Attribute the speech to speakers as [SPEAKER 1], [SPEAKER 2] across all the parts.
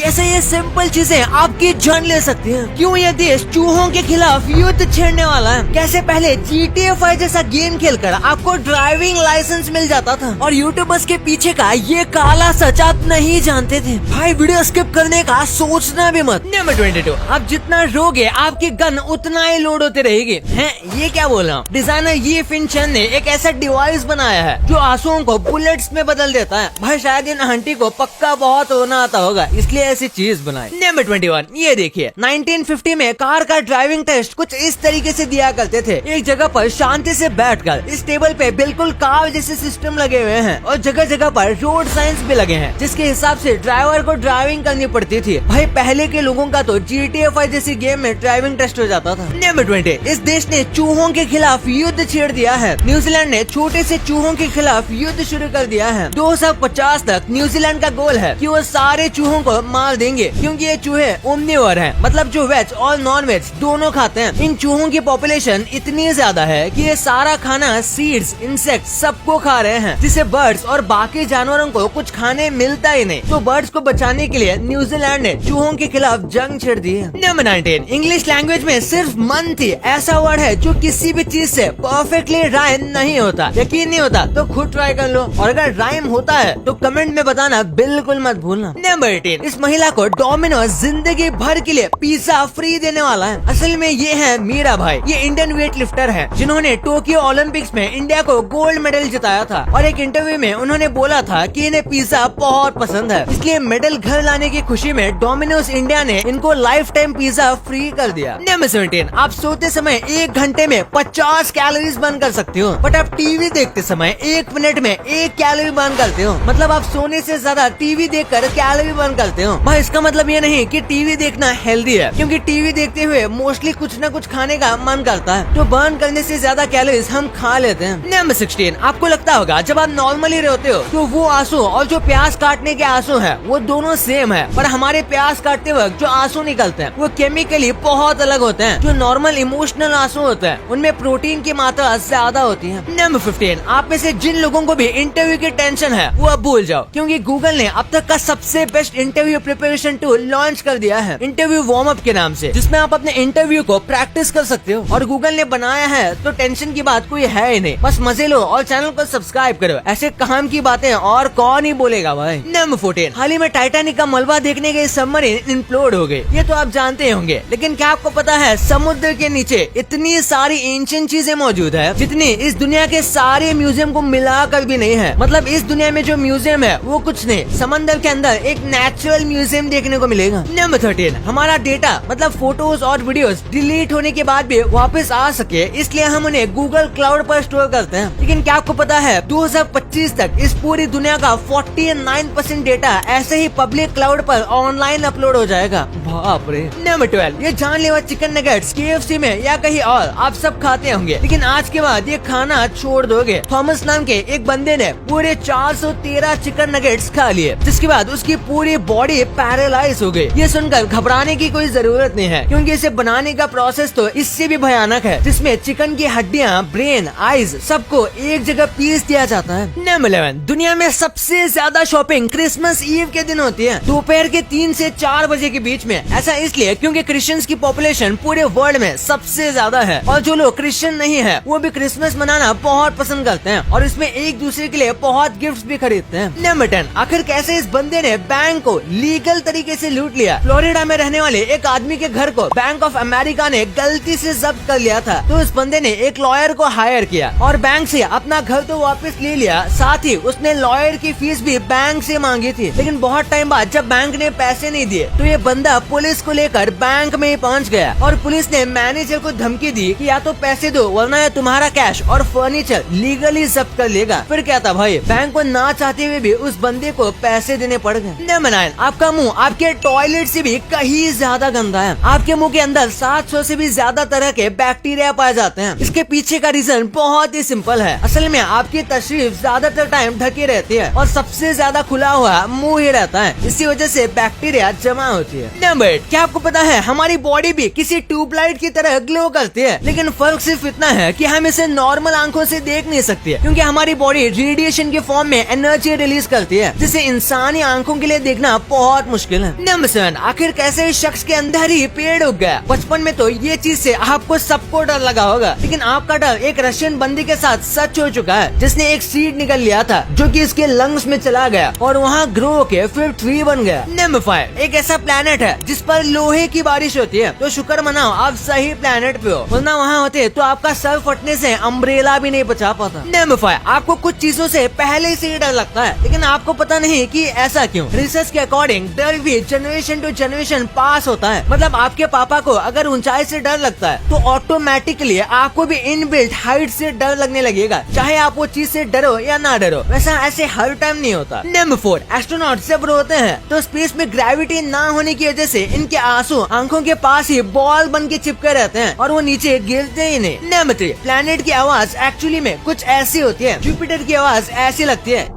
[SPEAKER 1] कैसे ये सिंपल चीजें आपकी जान ले सकती हैं। क्यों ये देश चूहों के खिलाफ युद्ध छेड़ने वाला है। कैसे पहले GTA 5 जैसा गेम खेलकर आपको ड्राइविंग लाइसेंस मिल जाता था और यूट्यूबर्स के पीछे का ये काला सच आप नहीं जानते थे। भाई वीडियो स्किप करने का सोचना भी मत। नंबर 22, आप जितना रोगे आपकी गन उतना ही लोड होती रहेगी। हैं ये क्या बोल रहा हूँ। डिजाइनर ये फिनचन ने एक ऐसा डिवाइस बनाया है जो आंसुओं को बुलेट्स में बदल देता है। भाई शायद इन आंटी को पक्का बहुत होना आता होगा, इसलिए ऐसी चीज बनाई। नंबर 21, ये देखिए 1950 में कार का ड्राइविंग टेस्ट कुछ इस तरीके से दिया करते थे। एक जगह पर शांति से बैठकर इस टेबल पे बिल्कुल कार जैसे सिस्टम लगे हुए हैं और जगह जगह पर रोड साइंस भी लगे हैं जिसके हिसाब से ड्राइवर को ड्राइविंग करनी पड़ती थी। भाई पहले के लोगों का तो GTA 5 जैसी गेम में ड्राइविंग टेस्ट हो जाता था। नंबर 20, इस देश ने चूहों के खिलाफ युद्ध छेड़ दिया है। न्यूजीलैंड ने छोटे से चूहों के खिलाफ युद्ध शुरू कर दिया है। 2050 तक न्यूजीलैंड का गोल है कि वो सारे चूहों को मार देंगे क्योंकि ये चूहे ओमनिवोर हैं, मतलब जो वेज और नॉन वेज दोनों खाते हैं। इन चूहों की पॉपुलेशन इतनी ज्यादा है कि ये सारा खाना सीड्स, इंसेक्ट सबको खा रहे हैं, जिससे बर्ड्स और बाकी जानवरों को कुछ खाने मिलता ही नहीं। तो बर्ड्स को बचाने के लिए न्यूजीलैंड ने चूहों के खिलाफ जंग छेड़ दी है। नंबर 19, इंग्लिश लैंग्वेज में सिर्फ मन थी ऐसा वर्ड है जो किसी भी चीज से परफेक्टली राइम नहीं होता। यकीन नहीं होता तो खुद ट्राई कर लो और अगर राइम होता है तो कमेंट में बताना बिल्कुल मत भूलना। नंबर 18, इस महिला को डोमिनोज जिंदगी भर के लिए पिज्जा फ्री देने वाला है। असल में ये है मीरा भाई। ये इंडियन वेट लिफ्टर है जिन्होंने टोक्यो ओलंपिक्स में इंडिया को गोल्ड मेडल जिताया था और एक इंटरव्यू में उन्होंने बोला था कि इन्हें पिज्जा बहुत पसंद है, इसलिए मेडल घर लाने की खुशी में डोमिनोज इंडिया ने इनको लाइफ टाइम पिज्जा फ्री कर दिया। नंबर 17, आप सोते समय 1 घंटे में 50 कैलोरीज बर्न कर सकते हो, बट आप टीवी देखते समय 1 मिनट में 1 कैलोरी बर्न करते हो। मतलब आप सोने से ज्यादा टीवी देखकर कैलोरी बर्न करते हो। भाई इसका मतलब ये नहीं कि टीवी देखना हेल्दी है, क्योंकि टीवी देखते हुए मोस्टली कुछ न कुछ खाने का मन करता है, तो बर्न करने से ज्यादा कैलोरीज हम खा लेते हैं। नंबर 16, आपको लगता होगा जब आप नॉर्मली रहते हो तो वो आंसू और जो प्याज काटने के आंसू है वो दोनों सेम है, पर हमारे प्याज काटते वक्त जो आंसू निकलते हैं वो केमिकली बहुत अलग होते हैं। जो नॉर्मल इमोशनल आंसू होते हैं उनमें प्रोटीन की मात्रा ज्यादा होती है। नंबर 15, आप में से जिन लोगों को भी इंटरव्यू की टेंशन है वो अब भूल जाओ, क्योंकि गूगल ने अब तक का सबसे best interview preparation tool launch कर दिया है, इंटरव्यू वार्म अप के नाम से, जिसमें आप अपने इंटरव्यू को प्रैक्टिस कर सकते हो। और गूगल ने बनाया है तो टेंशन की बात कोई है ही नहीं, बस मजे लो और चैनल को सब्सक्राइब करो। ऐसे काम की बातें और कौन ही बोलेगा भाई। नंबर 14, हाल ही में टाइटैनिक का मलबा देखने गए सबमरीन इम्प्लोड हो गए। ये तो आप जानते होंगे, लेकिन क्या आपको पता है समुद्र के नीचे इतनी सारी एंशिएंट चीजें मौजूद है जितनी इस दुनिया के सारे म्यूजियम को मिलाकर भी नहीं है। मतलब इस दुनिया में जो म्यूजियम है वो कुछ नहीं, समंदर के अंदर एक नेचुरल म्यूजियम देखने को मिलेगा। नंबर 13, हमारा डेटा मतलब फोटोज और वीडियोस डिलीट होने के बाद भी वापस आ सके इसलिए हम उन्हें गूगल क्लाउड पर स्टोर करते हैं। लेकिन क्या आपको पता है 2025 तक इस पूरी दुनिया का 49% डेटा ऐसे ही पब्लिक क्लाउड पर ऑनलाइन अपलोड हो जाएगा। बाप रे। नंबर 12, ये जानलेवा चिकन नगेट्स KFC में या कहीं और आप सब खाते होंगे, लेकिन आज के बाद ये खाना छोड़ दोगे। थॉमस नाम के एक बंदे ने पूरे 413 चिकन नगेट्स खा लिए, जिसके बाद उसकी पूरी बॉडी पैरालाइज हो गई। ये सुनकर घबराने की कोई जरूरत नहीं है, क्योंकि इसे बनाने का प्रोसेस तो इससे भी भयानक है, जिसमें चिकन की हड्डियां, ब्रेन, आईज सबको एक जगह पीस दिया जाता है। नंबर 11, दुनिया में सबसे ज्यादा शॉपिंग क्रिसमस ईव के दिन होती है, दोपहर के 3 से 4 बजे के बीच में। ऐसा इसलिए क्योंकि क्रिश्चियंस की पॉपुलेशन पूरे वर्ल्ड में सबसे ज्यादा है और जो लोग क्रिश्चियन नहीं है वो भी क्रिसमस मनाना बहुत पसंद करते हैं और इसमें एक दूसरे के लिए बहुत गिफ्ट्स भी खरीदते हैं। नंबर 10, आखिर कैसे इस बंदे ने बैंक को लीगल तरीके से लूट लिया। फ्लोरिडा में रहने वाले एक आदमी के घर को बैंक ऑफ अमेरिका ने गलती से जब्त कर लिया था, तो इस बंदे ने एक लॉयर को हायर किया और बैंक से अपना घर तो वापस ले लिया, साथ ही उसने लॉयर की फीस भी बैंक से मांगी थी। लेकिन बहुत टाइम बाद जब बैंक ने पैसे नहीं दिए तो ये बंदा पुलिस को लेकर बैंक में पहुंच गया और पुलिस ने मैनेजर को धमकी दी कि या तो पैसे दो वरना तुम्हारा कैश और फर्नीचर लीगली जब्त कर लेगा। फिर क्या था भाई, बैंक को ना चाहते हुए भी उस बंदे को पैसे देने पड़ गए। नंबर 9, आपका मुंह आपके टॉयलेट से भी कहीं ज्यादा गंदा है। आपके मुंह के अंदर 700 से भी ज्यादा तरह के बैक्टीरिया पाए जाते हैं। इसके पीछे का रीजन बहुत ही सिंपल है। असल में आपकी तशरीफ ज्यादातर टाइम ढकी रहती है और सबसे ज्यादा खुला हुआ मुंह ही रहता है, इसी वजह से बैक्टीरिया जमा होती है। नंबर 8, क्या आपको पता है हमारी बॉडी भी किसी ट्यूबलाइट की तरह ग्लो करती है, लेकिन फर्क सिर्फ इतना है कि हम इसे नॉर्मल आंखों से देख नहीं सकते, क्योंकि हमारी बॉडी रेडिएशन के फॉर्म में एनर्जी रिलीज करती है, जिसे इंसानी आंखों के लिए देखना बहुत बहुत मुश्किल है। नंबर 7, आखिर कैसे इस शख्स के अंदर ही पेड़ उग गया। बचपन में तो ये चीज से आपको सबको डर लगा होगा, लेकिन आपका डर एक रशियन बंदी के साथ सच हो चुका है, जिसने एक सीड निकल लिया था जो कि इसके लंग्स में चला गया और वहाँ ग्रो होके फिर ट्री बन गया। नंबर 5, एक ऐसा प्लेनेट है जिस पर लोहे की बारिश होती है, तो शुक्र मनाओ आप सही प्लेनेट पे हो, वरना वहाँ होते तो आपका सर फटने से अम्ब्रेला भी नहीं बचा पाता। नंबर 5, आपको कुछ चीजों से पहले से ही डर लगता है, लेकिन आपको पता नहीं कि ऐसा क्यों। रिसर्च के अकॉर्डिंग डर भी जनरेशन टू जनरेशन पास होता है। मतलब आपके पापा को अगर ऊंचाई से डर लगता है तो ऑटोमेटिकली आपको भी इनबिल्ट हाइट से डर लगने लगेगा, चाहे आप वो चीज से डरो या ना डरो। वैसा ऐसे हर टाइम नहीं होता। नंबर 4, एस्ट्रोनॉट जब रोते हैं तो स्पेस में ग्रेविटी ना होने की वजह से इनके आंसू आंखों के पास ही बॉल बन के चिपके रहते हैं और वो नीचे गिरते ही नहीं। नंबर 3, प्लेनेट की आवाज एक्चुअली में कुछ ऐसी होती है। जुपिटर की आवाज ऐसी लगती है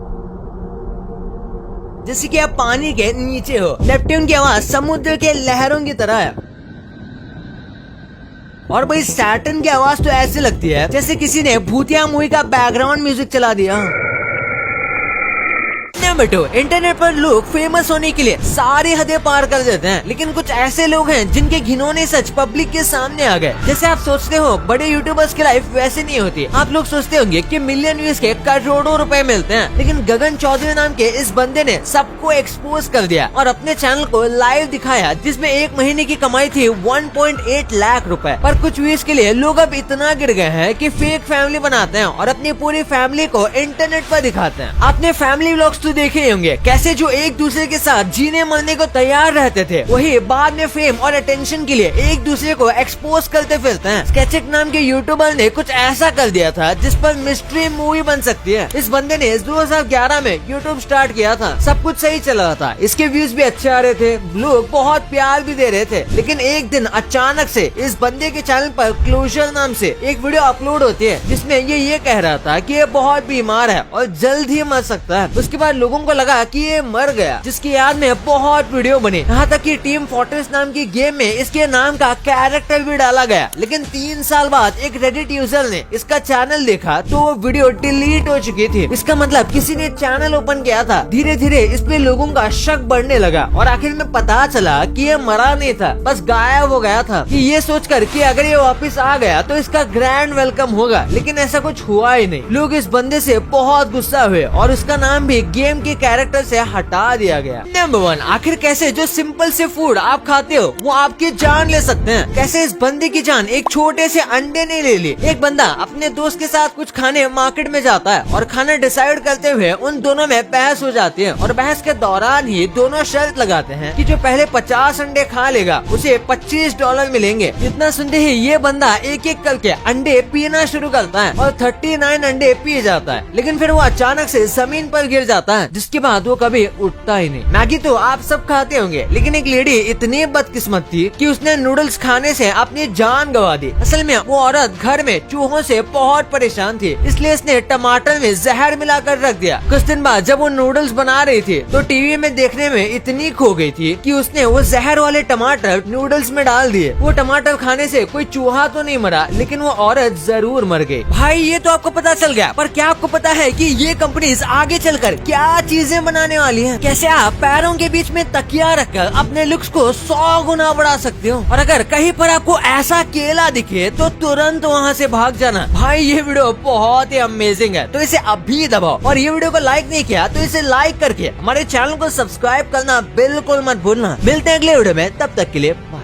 [SPEAKER 1] जैसे कि आप पानी के नीचे हो। नेपट्यून की आवाज समुद्र के लहरों की तरह है। और भाई सैटर्न की आवाज तो ऐसी लगती है जैसे किसी ने भूतिया मूवी का बैकग्राउंड म्यूजिक चला दिया। नंबर 2, इंटरनेट पर लोग फेमस होने के लिए सारी हदें पार कर देते हैं, लेकिन कुछ ऐसे लोग हैं जिनके घिनौने सच पब्लिक के सामने आ गए। जैसे आप सोचते हो बड़े यूट्यूबर्स की लाइफ वैसे नहीं होती। आप लोग सोचते होंगे कि मिलियन व्यूज के करोड़ों रुपए मिलते हैं, लेकिन गगन चौधरी नाम के इस बंदे ने सबको एक्सपोज कर दिया और अपने चैनल को लाइव दिखाया, जिसमें एक महीने की कमाई थी 1.8 लाख रुपए। पर कुछ व्यूज के लिए लोग अब इतना गिर गए हैं कि फेक फैमिली बनाते हैं और अपनी पूरी फैमिली को इंटरनेट पर दिखाते हैं। आपने फैमिली व्लॉग्स तो देखे होंगे, कैसे जो एक दूसरे के साथ जीने मरने को तैयार रहते थे, वही बाद में फेम और अटेंशन के लिए एक दूसरे को एक्सपोज करते फिरते हैं। स्केचिक नाम के यूट्यूबर ने कुछ ऐसा कर दिया था जिस पर मिस्ट्री मूवी बन सकती है। इस बंदे ने 2011 में यूट्यूब स्टार्ट किया था, सब कुछ सही चल रहा था, इसके व्यूज भी अच्छे आ रहे थे, लोग बहुत प्यार भी दे रहे थे। लेकिन एक दिन अचानक से इस बंदे के चैनल पर क्लोजर नाम से एक वीडियो अपलोड होती है, जिसमें ये कह रहा था कि ये बहुत बीमार है और जल्द ही मर सकता है। उसके बाद लोगों को लगा कि ये मर गया, जिसकी याद में बहुत वीडियो बने। यहाँ तक कि टीम फोर्ट्रेस नाम की गेम में इसके नाम का कैरेक्टर भी डाला गया। लेकिन 3 साल बाद एक रेडिट यूजर ने इसका चैनल देखा तो वो वीडियो डिलीट हो चुकी थी। इसका मतलब किसी ने चैनल ओपन किया था। धीरे धीरे इस पे लोगों का शक बढ़ने लगा और आखिर में पता चला कि ये मरा नहीं था, बस गायब हो गया था। कि ये सोचकर कि अगर ये वापस आ गया तो इसका ग्रैंड वेलकम होगा, लेकिन ऐसा कुछ हुआ ही नहीं। लोग इस बंदे से बहुत गुस्सा हुए और उसका नाम भी गेम के कैरेक्टर से हटा दिया गया। नंबर 1, आखिर कैसे जो सिंपल से फूड आप खाते हो वो आपकी जान ले सकते हैं। कैसे इस बंदे की जान एक छोटे से अंडे ने ले ली। एक बंदा अपने दोस्त के साथ कुछ खाने मार्केट में जाता है और खाना डिसाइड करते हुए उन दोनों में बहस हो जाती है और बहस के दौरान ही दोनों शर्त लगाते हैं कि जो पहले 50 अंडे खा लेगा उसे $25 मिलेंगे। इतना सुनते ही ये बंदा एक एक करके अंडे पीना शुरू करता है और 39 अंडे पी जाता है, लेकिन फिर वो अचानक से जमीन पर गिर जाता है, जिसके बाद वो कभी उठता ही नहीं। मैगी तो आप सब खाते होंगे, लेकिन एक लेडी इतनी बदकिस्मत थी कि उसने नूडल्स खाने से अपनी जान गंवा दी। असल में वो औरत घर में चूहों से बहुत परेशान थी, इसलिए उसने टमाटर में जहर मिलाकर रख दिया। कुछ दिन बाद जब वो नूडल्स बना रही थी तो टीवी में देखने में इतनी खो गई थी कि उसने वो जहर वाले टमाटर नूडल्स में डाल दिए। वो टमाटर खाने से कोई चूहा तो नहीं मरा, लेकिन वो औरत जरूर मर गई। भाई ये तो आपको पता चल गया, पर क्या आपको पता है कि ये कंपनीज आगे चलकर क्या चीजें बनाने वाली हैं? कैसे आप पैरों के बीच में तकिया रखकर अपने लुक्स को 100 गुना बढ़ा सकते हो। और अगर कहीं पर आपको ऐसा केला दिखे तो तुरंत वहाँ से भाग जाना। भाई ये वीडियो बहुत ही अमेजिंग है, तो इसे अभी दबाओ। और ये वीडियो को लाइक नहीं किया तो इसे लाइक करके हमारे चैनल को सब्सक्राइब करना बिल्कुल मत भूलना। मिलते हैं अगले वीडियो में, तब तक के लिए बाय।